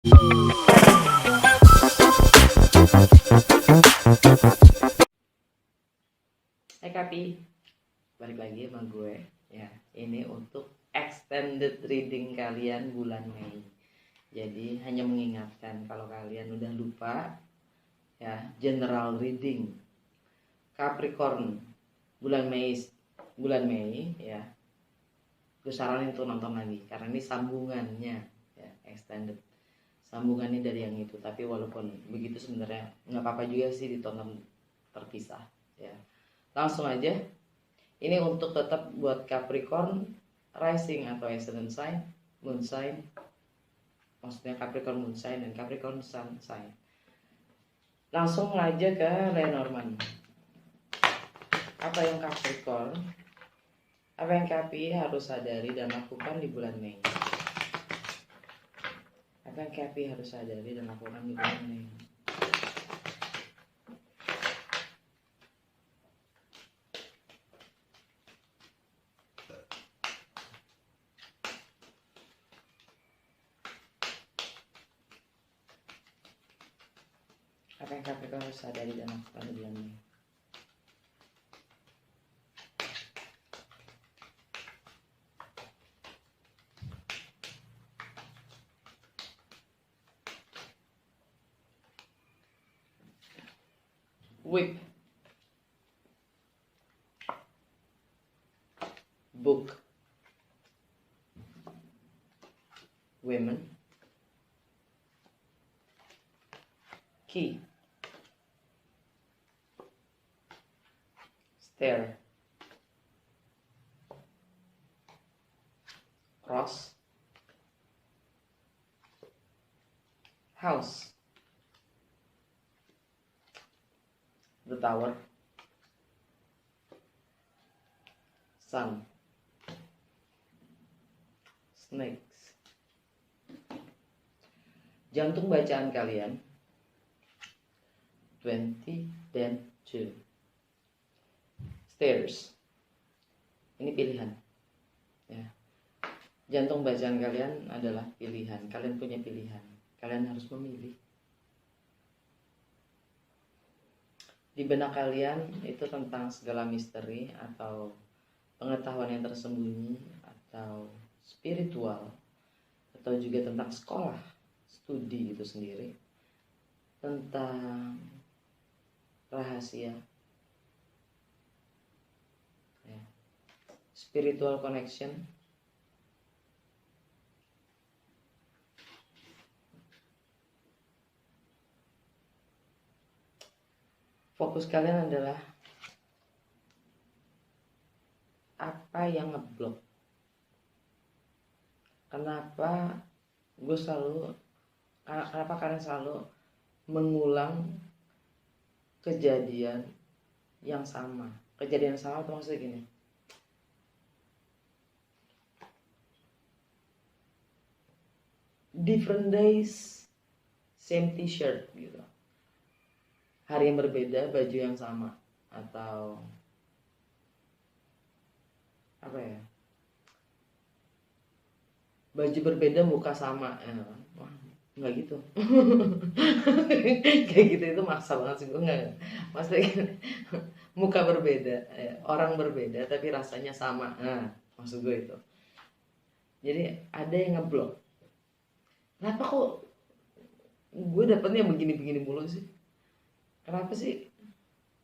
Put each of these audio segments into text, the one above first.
Hai Kapi, balik lagi sama gue. Ya, ini untuk extended reading kalian bulan Mei. Jadi hanya mengingatkan kalau kalian udah lupa, ya, general reading Capricorn bulan Mei, ya, gue saranin untuk nonton lagi karena ini sambungannya, ya, extended sambungannya dari yang itu. Tapi walaupun begitu sebenarnya nggak apa-apa juga sih ditonton terpisah, ya. Langsung aja. Ini untuk tetap buat Capricorn rising atau ascendant sign, moon sign, maksudnya Capricorn moon sign dan Capricorn sun sign. Langsung aja ke Lenormand. Apa yang Capricorn, apa yang Capi harus sadari dan lakukan di bulan Mei? Apa yang Capi harus sadari dan lakukan di bulan Mei? Apa yang Capricorn harus sadari dan lakukan di bulan Mei? Whip, book, women, key, stare, cross, house, the tower, sun, snakes. Jantung bacaan kalian 20 dan 2. Stairs. Ini pilihan, ya. Jantung bacaan kalian adalah pilihan. Kalian punya pilihan. Kalian harus memilih. Di benak kalian itu tentang segala misteri atau pengetahuan yang tersembunyi atau spiritual, atau juga tentang sekolah, studi itu sendiri, tentang rahasia, ya, spiritual connection. Fokus kalian adalah apa yang ngeblok. Kenapa kalian selalu mengulang kejadian yang sama? Kejadian yang sama itu maksudnya gini. Different days, same t-shirt gitu. Hari yang berbeda, baju yang sama, atau apa ya? Baju berbeda, muka sama, ya. Wah, nggak gitu. Kayak gitu itu maksa banget sih, gue nggak. Maksudnya muka berbeda, orang berbeda tapi rasanya sama. Nah, maksud gue itu. Jadi ada yang ngeblok. Kenapa kok gue dapetnya begini-begini mulu sih? Kenapa sih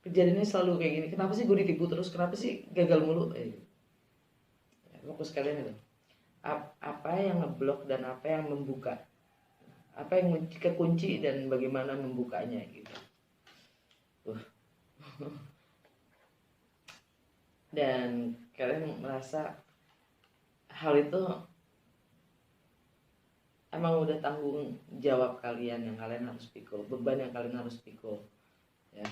kejadiannya selalu kayak gini? Kenapa sih gue ditipu terus? Kenapa sih gagal mulu? Fokus kalian itu. Apa yang ngeblok dan apa yang membuka? Apa yang kekunci dan bagaimana membukanya gitu. Dan kalian merasa hal itu emang udah tanggung jawab kalian yang kalian harus pikul, beban yang kalian harus pikul, ya.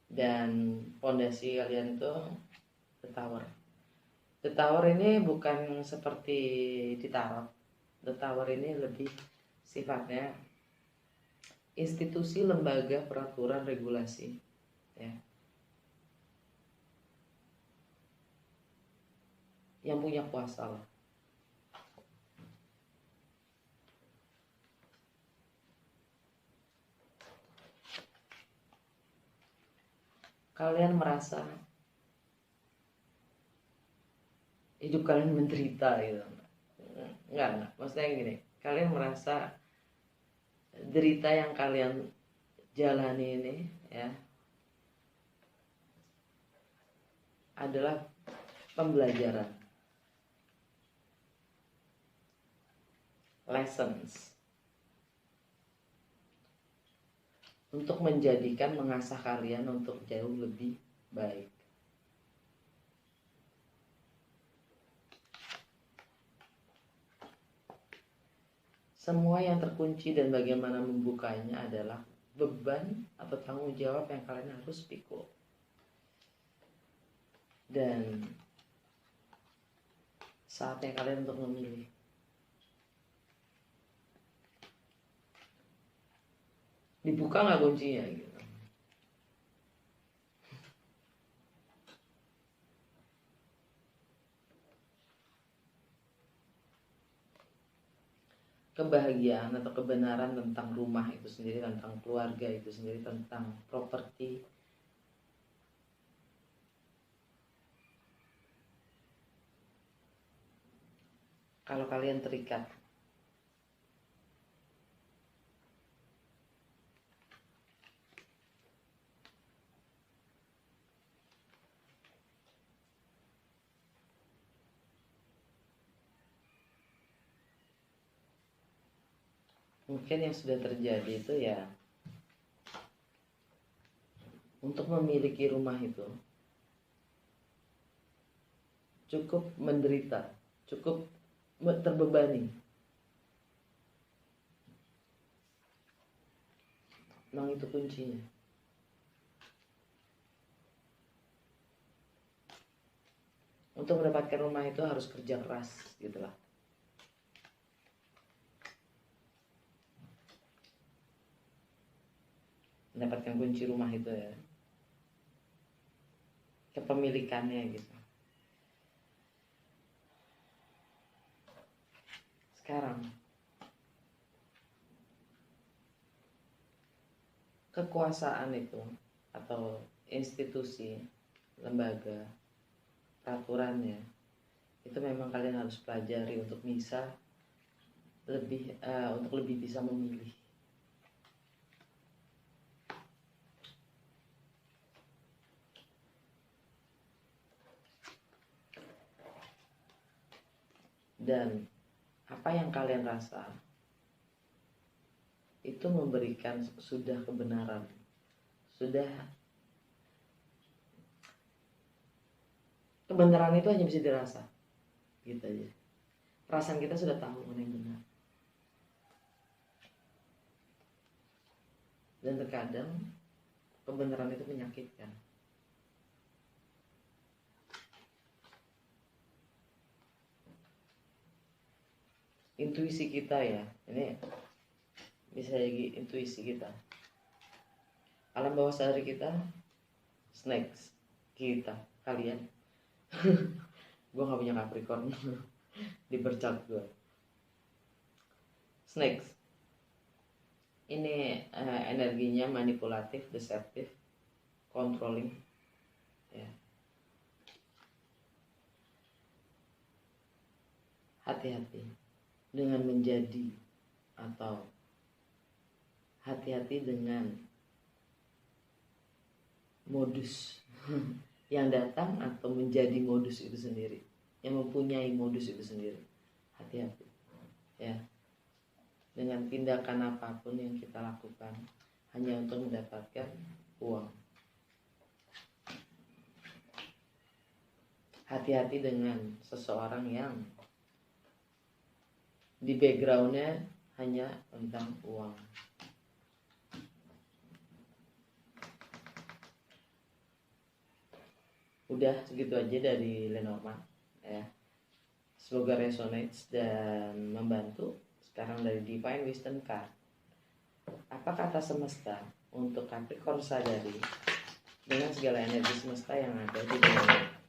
Dan fondasi kalian itu the tower. The tower ini bukan seperti di tarot. The tower ini lebih sifatnya institusi, lembaga, peraturan, regulasi, ya, yang punya kuasa lah. kalian merasa hidup kalian menderita gitu. Enggak, maksudnya gini, kalian merasa derita yang kalian jalani ini ya adalah pembelajaran, lessons, untuk menjadikan, mengasah kalian untuk jauh lebih baik. Semua yang terkunci dan bagaimana membukanya adalah beban atau tanggung jawab yang kalian harus pikul. Dan saatnya kalian untuk memilih. Dibuka nggak kuncinya gitu. Kebahagiaan atau kebenaran tentang rumah itu sendiri, tentang keluarga itu sendiri, tentang properti, kalau kalian terikat mungkin yang sudah terjadi itu ya, untuk memiliki rumah itu cukup menderita, cukup terbebani. Memang itu kuncinya. Untuk mendapatkan rumah itu harus kerja keras gitulah. Mendapatkan kunci rumah itu ya, kepemilikannya gitu. Sekarang kekuasaan itu atau institusi, lembaga, peraturannya itu memang kalian harus pelajari untuk bisa lebih untuk lebih bisa memilih. Dan apa yang kalian rasa itu memberikan sudah kebenaran, sudah kebenaran itu hanya bisa dirasa gitu aja. Perasaan kita sudah tahu mana yang benar. Dan terkadang kebenaran itu menyakitkan. Intuisi kita ya, ini bisa jadi intuisi kita, alam bawah sadar kita, snakes kita, kalian. Gue gak punya Capricorn di bercat gue. Snakes ini energinya manipulatif, deceptive, controlling ya. Hati-hati dengan menjadi atau hati-hati dengan modus yang datang atau menjadi modus itu sendiri, yang mempunyai modus itu sendiri. Hati-hati ya dengan tindakan apapun yang kita lakukan hanya untuk mendapatkan uang. Hati-hati dengan seseorang yang di backgroundnya hanya tentang uang. Udah segitu aja dari Lenormand ya. Semoga resonates dan membantu. Sekarang dari Divine Wisdom Card. Apa kata semesta untuk Capricorn sadari dengan segala energi semesta yang ada di dunia?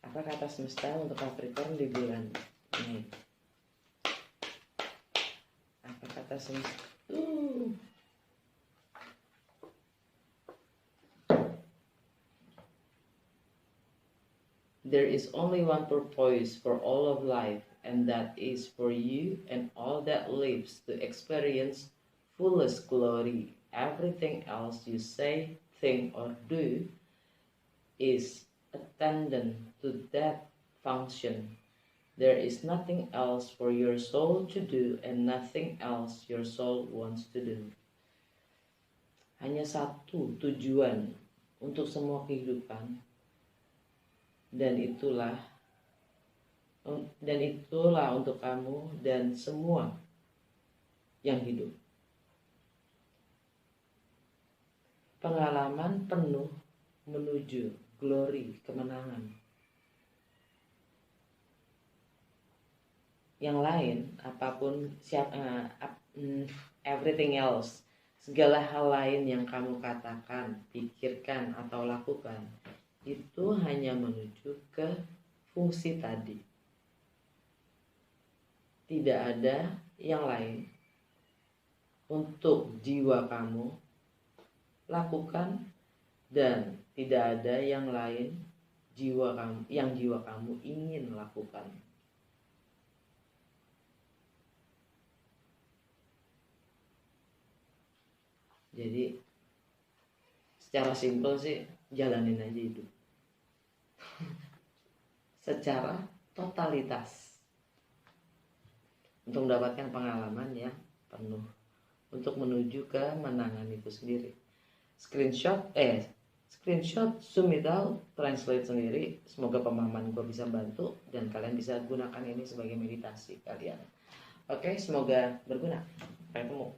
Apa kata semesta untuk Capricorn di bulan ini? Apa kata semesta? There is only one purpose for all of life, and that is for you and all that lives to experience fullest glory. Everything else you say, think, or do is attendant to that function. There is nothing else for your soul to do and nothing else your soul wants to do. Hanya satu tujuan untuk semua kehidupan, dan itulah untuk kamu dan semua yang hidup. Pengalaman penuh menuju glory, kemenangan. Yang lain, apapun, everything else, segala hal lain yang kamu katakan, pikirkan, atau lakukan, itu hanya menuju ke fungsi tadi. Tidak ada yang lain untuk jiwa kamu lakukan, dan tidak ada yang lain jiwa kamu ingin lakukan. Jadi secara simpel sih, jalanin aja hidup secara totalitas untuk mendapatkan pengalaman yang penuh, untuk menuju ke kemenangan itu sendiri. Screenshot, zoom it out, translate sendiri. Semoga pemahaman gue bisa bantu dan kalian bisa gunakan ini sebagai meditasi kalian. Oke, semoga berguna. Sampai ketemu.